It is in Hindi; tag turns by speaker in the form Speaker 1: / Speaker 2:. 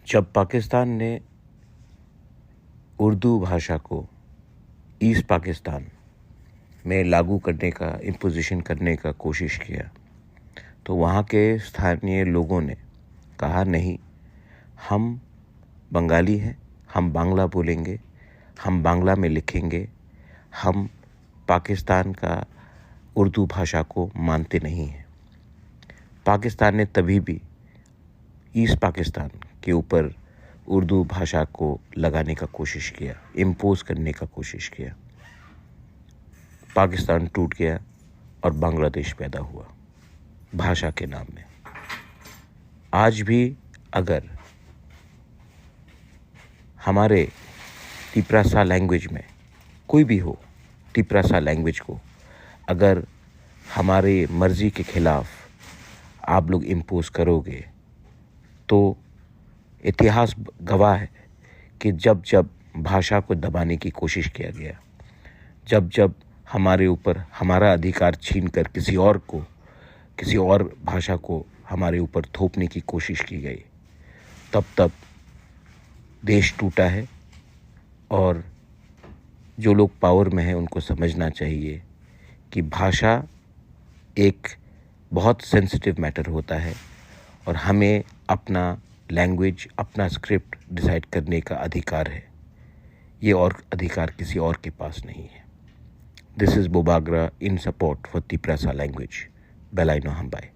Speaker 1: जब पाकिस्तान ने उर्दू भाषा को ईस्ट पाकिस्तान में लागू करने का इम्पोजिशन करने का कोशिश किया तो वहाँ के स्थानीय लोगों ने कहा नहीं, हम बंगाली हैं, हम बांग्ला बोलेंगे, हम बांग्ला में लिखेंगे, हम पाकिस्तान का उर्दू भाषा को मानते नहीं हैं। पाकिस्तान ने तभी भी ईस्ट पाकिस्तान के ऊपर उर्दू भाषा को लगाने का कोशिश किया, इम्पोज करने का कोशिश किया। पाकिस्तान टूट गया और बांग्लादेश पैदा हुआ भाषा के नाम में। आज भी अगर हमारे तिप्रासा लैंग्वेज में कोई भी हो, तिप्रासा लैंग्वेज को अगर हमारे मर्जी के खिलाफ आप लोग इम्पोज करोगे तो इतिहास गवाह है कि जब जब भाषा को दबाने की कोशिश किया गया, जब जब हमारे ऊपर हमारा अधिकार छीनकर किसी और भाषा को हमारे ऊपर थोपने की कोशिश की गई, तब तब देश टूटा है। और जो लोग पावर में हैं उनको समझना चाहिए कि भाषा एक बहुत सेंसिटिव मैटर होता है और हमें अपना लैंग्वेज, अपना स्क्रिप्ट डिसाइड करने का अधिकार है। ये और अधिकार किसी और के पास नहीं है। दिस इज़ बोबाग्रा in support for Tiprasa language, बेलाइनो हमबाई।